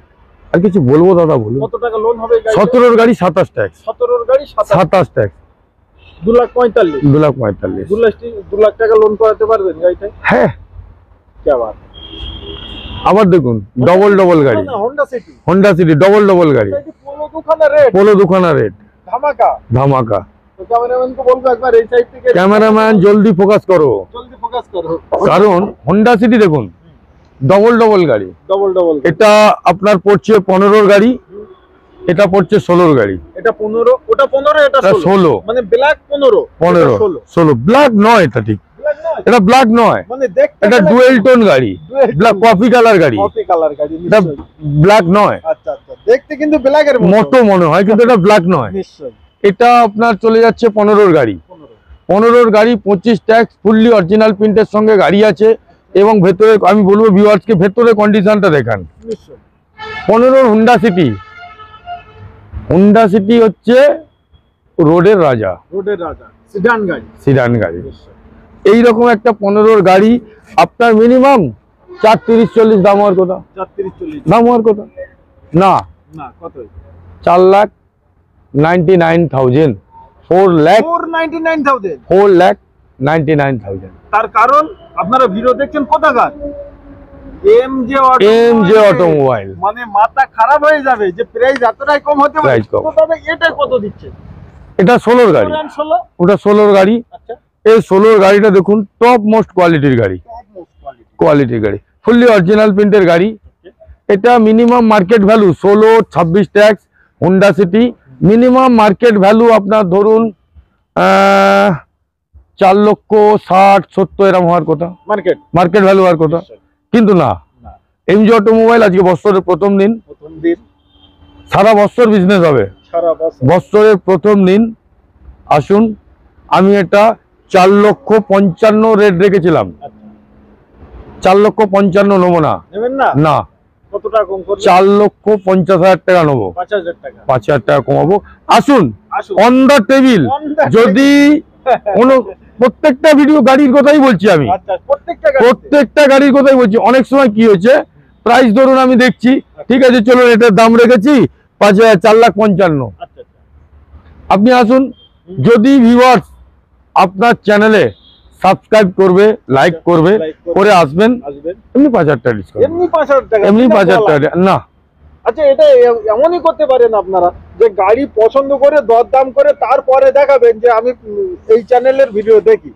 আর কিছু বলবো দাদা বলুন কত টাকা লোন হবে 17 গাড়ি 27 ট্যাক্স 27 ট্যাক্স 2,45,000 2 লাখ টাকা লোন করাতে পারবেন গাড়িটা হ্যাঁ কি বাত আবার দেখুন ডবল গাড়ি হোন্ডা সিটি ডবল গাড়ি পোলো দুখানা রেট ধামাকা তো ক্যামেরাম্যানকে বলবো একবার এই সাইড থেকে ক্যামেরাম্যান জলদি ফোকাস করো কারণ হোন্ডা সিটি দেখুন ডবল গাড়ি এটা আপনার পড়ছে 15 গাড়ি এটা পড়ছে 16 গাড়ি এটা 15 ওটা 15 এটা 16 মানে ব্ল্যাক 15 ব্ল্যাক নয় এটা ঠিক এটা ব্ল্যাক নয় মানে দেখতে এটা ডুয়েল টোন গাড়ি ব্ল্যাক কফি কালার গাড়ি এটা ব্ল্যাক নয় আচ্ছা দেখতে কিন্তু ব্ল্যাকের মতো মনে হয় কিন্তু এটা ব্ল্যাক নয় নিশ্চয়ই এটা আপনার চলে যাচ্ছে 15 গাড়ি 25 ট্যাক্স ফুললি অরিজিনাল প্রিন্টের সঙ্গে গাড়ি আছে এবং ভেতরে আমি বলবো ভিউয়ার্সকে ভেতরে কন্ডিশনটা দেখান 15 হুন্ডা সিটি হচ্ছে রোডের রাজা সিডান গাড়ি এইরকম একটা 15 গাড়ি আপনার মিনিমাম 4,30,40 দাম হওয়ার কথা না কত 4,99,000 4,99,000 তার কারণ আপনারা ভিডিও দেখছেন কোথাকার এমজে অটোমোবাইল মানে মাথা খারাপ হয়ে যাবে যে প্রাইস এতটাই কম হতে পারে তবে এটা কত দিচ্ছে এটা 16 গাড়ি ওটা 16 গাড়ি আচ্ছা এই 16 গাড়িটা দেখুন টপ মোস্ট কোয়ালিটির গাড়ি ফুললি অরিজিনাল প্রিন্টের গাড়ি এটা minimum market value 16-26 tax Honda city minimum market value আপনার ধরুন 4,60,70 এরকম হওয়ার কথা মার্কেট ভ্যালু হওয়ার কথা কিন্তু না এমজি অটোমোবাইল আজকে বছরের প্রথম দিন সারা বছর বিজনেস হবে বছরের প্রথম দিন আসুন, আমি এটা 4,55,000 রেট রেখেছিলাম। 4,55,000 নেবো না। নেবেন না? না, কত টাকা কম করবেন? 4,50,000 টাকা নেবো। 5,000 টাকা। 5,000 টাকা কমাবো। আসুন, আসুন। On the table. On the যদি কোনো প্রত্যেকটা ভিডিও গাড়ির কথাই বলছি আমি, আচ্ছা, প্রত্যেকটা গাড়িতে? প্রত্যেকটা গাড়ির কথাই বলছি। অনেক সময় কি হয়েছে, প্রাইস ধরুন আমি দেখছি, ঠিক আছে চলুন এটার দাম রেখেছি 4,55,000। আচ্ছা, আপনি আসুন, যদি ভিউয়ার্স আপনার চ্যানেলে সাবস্ক্রাইব করবে, লাইক করবে, করে আসবেন, আসবেন। এমনি 5,000 টাকা ডিসকাউন্ট, এমনি 5,000 টাকা? এমনি 5,000 টাকা না। আচ্ছা, এটা এমনই করতে পারেন আপনারা যে গাড়ি পছন্দ করে দরদাম করে তারপরে দেখাবেন যে আমি এই চ্যানেলের ভিডিও দেখি,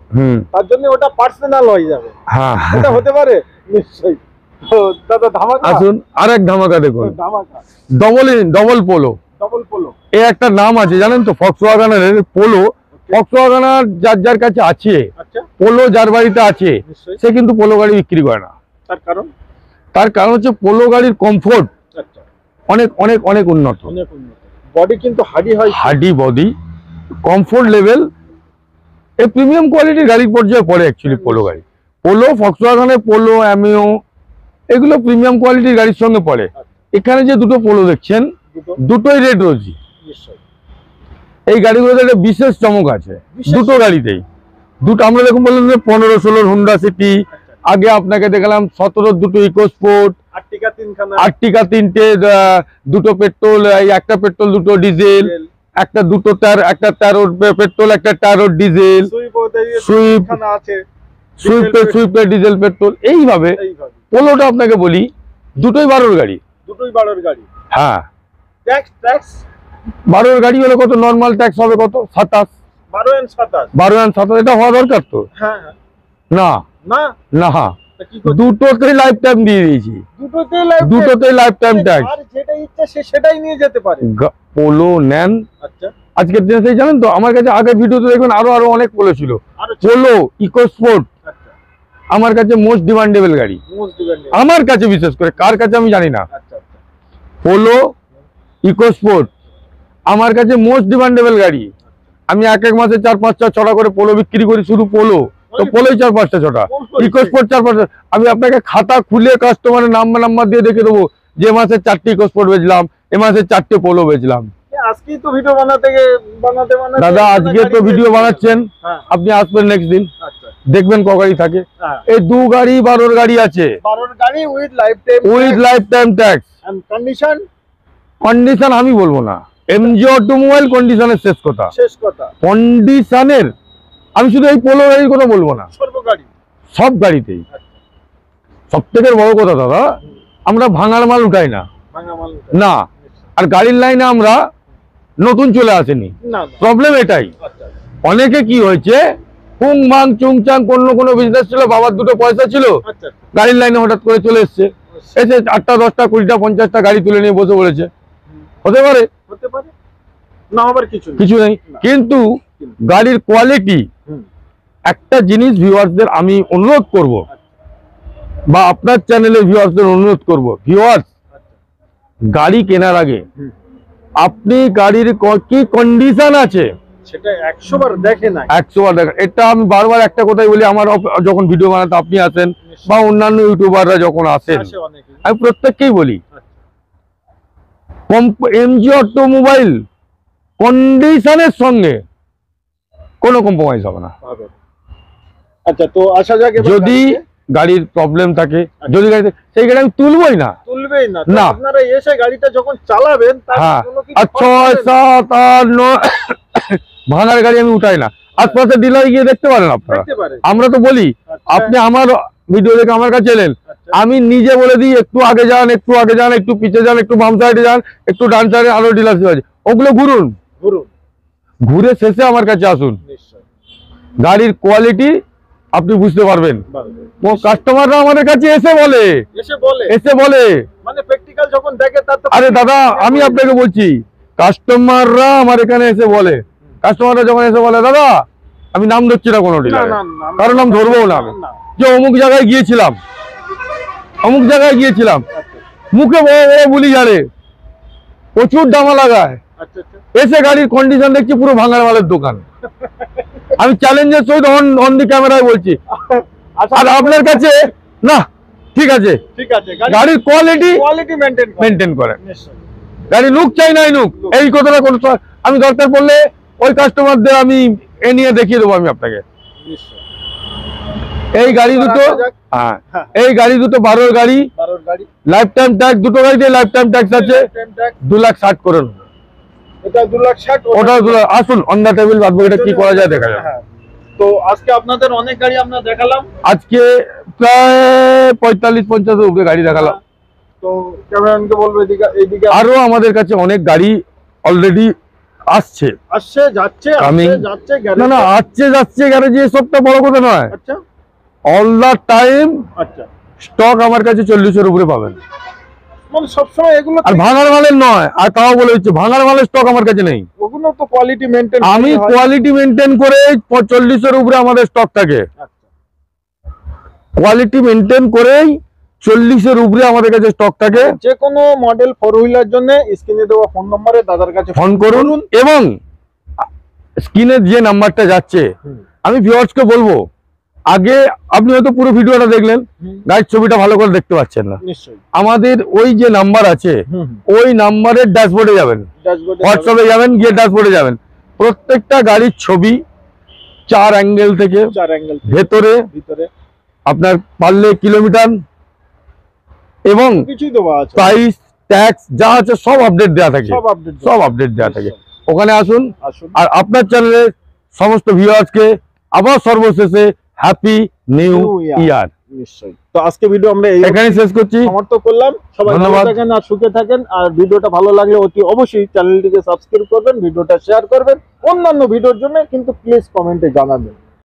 তার জন্য ওটা পার্সোনাল হয়ে যাবে। হ্যাঁ, এটা হতে পারে নিশ্চয়ই। তো দাদা ধামাকা। আসুন আরেক ধামাকা দেখুন, ধামাকা ডবল পোলো। Double polo. এর একটা নাম আছে জানেন তো, ফক্সওয়াগনের পোলো। ফক্সওয়াগনার যার যার কাছে আছে, আচ্ছা, পোলো যার বাড়িতে আছে, নিশ্চয়ই। সে কিন্তু পোলো গাড়ি বিক্রি করে না। তার কারণ? তার কারণ হচ্ছে পোলো গাড়ির কমফোর্ট আচ্ছা, অনেক অনেক অনেক উন্নত। অনেক উন্নত। বডি কিন্তু হার্ডি হয়, হার্ডি বডি, কমফোর্ট লেভেল, এই প্রিমিয়াম কোয়ালিটির গাড়ির পর্যায়ে পড়ে অ্যাকচুয়ালি পোলো গাড়ি। পোলো, ফক্সওয়াগনে পোলো, অ্যামিও, এগুলো প্রিমিয়াম কোয়ালিটির গাড়ির সঙ্গে পড়ে। এখানে যে দুটো পোলো দেখছেন, দুটোই রেড রোজি। নিশ্চয়ই। এই গাড়িগুলোতে একটা বিশেষ চমক আছে দুটো গাড়িতেই। দুটো আমরা দেখুন বললেন 15-16 হুন্ডা সিটি, আগে আপনাকে দেখালাম 17 দুটো ইকো স্পোর্ট, আর্টিকা 3টে, দুটো পেট্রোল, একটা পেট্রোল দুটো ডিজেল, একটা 13 পেট্রোল, একটা 13 ডিজেল, সুইফট ডিজেল পেট্রোল। এইভাবে পোলোটা আপনাকে বলি দুটোই 12 গাড়ি। দুটোই 12 গাড়ি। হ্যাঁ, ট্যাক্স 12 গাড়ি হলে কত নর্মাল ট্যাক্স হবে? কত? 27। 12 এটা হওয়া দরকার তো। হ্যাঁ, না না না, দুটোতেই লাইফ টাইম দিয়ে দিয়েছি, দুটোতেই লাইফ টাইম ট্যাক্স। আর যেটা ইচ্ছা সে সেটাই নিয়ে যেতে পারে। পোলো নেন। আচ্ছা, আজকের দিনে সেই জানেন তো, আমার কাছে আগের ভিডিওতে দেখবেন আরো অনেক পোলো ছিল। পোলো, ইকো স্পোর্ট আমার কাছে মোস্ট ডিমান্ডেবল গাড়ি, আমার কাছে বিশেষ করে, কার কাছে আমি জানি না। পোলো, ইকো স্পোর্ট আমার কাছে মোস্ট ডিমান্ডেবল গাড়ি। আমি এক মাসে 4-5টা 6টা করে পোলো বিক্রি করি, শুধু পোলো তো পোলোই 4-5টা 6টা, ইকো স্পোর্ট 4-5টা। আমি আপনাকে খাতা খুলে কাস্টমারের নাম্বার দিয়ে দেখে দেবো যে মাসে 4টে ইকো স্পোর্ট বেচলাম, এ মাসে 4টে পোলো বেচলাম। আজকেই তো ভিডিও বানাতে দাদা আজকে তো ভিডিও বানাচ্ছেন, আপনি আসবেন নেক্সট দিন, দেখবেন ক গাড়ি থাকে। এই 2 গাড়ি 12 গাড়ি আছে, 12 গাড়ি with lifetime tax. And condition আমি বলবো না, এমজি অটোমোবাইল কন্ডিশনের শেষ কথা। কন্ডিশনের আমি শুধু এই পোলো গাড়ির কথা বলবো না, সব গাড়িতেই। সব থেকে বড় কথা দাদা, আমরা ভাঙার মাল উঠাই না, না। আর গাড়ির লাইনে আমরা নতুন চলে আসেনি, প্রবলেম এটাই। অনেকে কি হয়েছে, পুং ভাং চুংচাং কোনো বিজনেস ছিল, বাবার দুটো পয়সা ছিল, গাড়ির লাইনে হঠাৎ করে চলে এসছে, এসে 8টা 10টা 20টা 50টা গাড়ি তুলে নিয়ে বসে পড়েছে। হতে পারে না, আবার কিছু নেই, কিন্তু গাড়ির কোয়ালিটি। একটা জিনিস ভিউয়ার্সদের আমি অনুরোধ করব, বা আপনার চ্যানেলের ভিউয়ার্সদের অনুরোধ করব, ভিউয়ার্স গাড়ি কেনার আগে আপনি গাড়ির কি কন্ডিশন আছে সেটা 100 বার দেখেন। 100 বার দেখেন। এটা আমি বারবার একটা কথাই বলি, আমার যখন ভিডিও বানাতে আপনি আসেন বা অন্যান্য ইউটিউবাররা যখন আসেন, আমি প্রত্যেককেই বলি এমজি অটোমোবাইল কন্ডিশনের সঙ্গে কোনো কম্প্রোমাইজ হবে না। আচ্ছা, তো আসা যাক। যদি গাড়ির প্রবলেম থাকে, যদি গাড়িতে, সেই গাড়ি আমি তুলবেই না। না, আপনারা এসে গাড়িটা যখন চালাবেন তার কোনো কিছু 6, 7, 8, 9 ভাঙার গাড়ি আমি উঠাই না। আশপাশে ডিলারে গিয়ে দেখতে পারেন আপনারা, আমরা তো বলি। আপনি আমার ভিডিও দেখে আমার কাছে এলেন, আমি নিজে বলে দিই একটু আগে যান, একটু আগে যান, একটু পিছিয়ে যান, একটু বাম সাইডে যান, একটু ডান সাইডে, আরো ডিলারশিপ আছে, ওগুলো ঘুরুন, ঘুরে শেষে আমার কাছে আসুন। গাড়ির কোয়ালিটি আপনি বুঝতে পারবেন। কাস্টমাররা আমাদের কাছে এসে বলে মানে প্র্যাকটিক্যাল যখন দেখে তার তো। আরে দাদা আমি আপনাকে বলছি, কাস্টমাররা আমার এখানে এসে বলে, কাস্টমাররা যখন এসে বলে, দাদা আমি নাম ধরছি না কোনো ডিলার, কারণ নাম ধরবো না আমি, যে অমুক জায়গায় গিয়েছিলাম, মুখে বড় বড় বুলি ঝাড়ে, প্রচুর দামা লাগায়, এসে গাড়ির কন্ডিশন দেখছি পুরো ভাঙার মালের দোকান। আমি চ্যালেঞ্জের সহিত অন দি ক্যামেরায় বলছি। আর আপনার কাছে না ঠিক আছে, ঠিক আছে, গাড়ির কোয়ালিটি মেনটেন করে, গাড়ি লুক চাই নাই লুক, এই কথাটা কোনো আমি দরকার পড়লে ওই কাস্টমারদের আমি এ নিয়ে দেখিয়ে দেবো আমি আপনাকে। এই গাড়ি দুটো, হ্যাঁ এই গাড়ি দুটো 12 গাড়ি, লাইফ টাইম ট্যাক্স, দুটো গাড়িতে লাইফ টাইম ট্যাক্স আছে 2,60,000 করে নেবো। এটা 2,60,000, ওটা আসুন অন দা টেবিল, বাদ বাকিটা কি করা যায় দেখা যাবে। তো আজকে আপনাদের অনেক গাড়ি আমরা দেখালাম, আজকে প্রায় 45-50 উপরে গাড়ি দেখালাম। তো ক্যামেরাম্যানকে বলবো এইদিকে আরো আমাদের কাছে অনেক গাড়ি অলরেডি আসছে যাচ্ছে না না আসছে যাচ্ছে গ্যারেজে, সবটা বড় কথা নয়। আচ্ছা, অল দা টাইম আচ্ছা, স্টক আমার কাছে 40-এর উপরে পাবেন, মানে সবসময় এগুলো আর ভাঙার মালের নয়। আর তাও বলে দিচ্ছি ভাঙার মালের স্টক আমার কাছে নেই, ওগুলো তো কোয়ালিটি মেইনটেইন, আমি কোয়ালিটি মেনটেন করে 40-এর উপরে আমাদের স্টক থাকে, কোয়ালিটি মেনটেন করেই 40-এর উপরে আমাদের কাছে স্টক থাকে। যে কোনো মডেল 4 হুইলার জন্য স্ক্রিনে দেওয়া ফোন নম্বরে দাদার কাছে ফোন করুন, এবং স্ক্রিনে যে নাম্বারটা যাচ্ছে আমি ভিউয়ার্সকে বলবো, আগে আপনি হয়তো পুরো ভিডিওটা দেখলেন, গাড়ির ছবিটা ভালো করে দেখতে পাচ্ছেন না, নিশ্চয়ই আমাদের ওই যে নাম্বার আছে ওই নাম্বারের ড্যাশবোর্ডে যাবেন, হোয়াটসঅ্যাপে যাবেন, গিয়ে ড্যাশবোর্ডে যাবেন, প্রত্যেকটা গাড়ির ছবি 4 অ্যাঙ্গেল থেকে, ভেতরে আপনার পারলে কিলোমিটার এবং প্রাইস ট্যাক্স যা আছে সব আপডেট দেওয়া থাকে, সব আপডেট দেওয়া থাকে। ওখানে আসুন, আর আপনার চ্যানেলে সমস্ত ভিউয়ার্সকে আবার সর্বশেষে হ্যাপি নিউ ইয়ার। নিশ্চয়ই। তো আজকে ভিডিও আমরা এখানে শেষ করছি, সমাপ্ত করলাম। সবাই ভালো থাকেন আর সুখে থাকেন, আর ভিডিওটা ভালো লাগলে অতি অবশ্যই চ্যানেলটিকে সাবস্ক্রাইব করবেন, ভিডিওটা শেয়ার করবেন, অন্যান্য ভিডিওর জন্য কিন্তু প্লিজ কমেন্টে জানাবেন।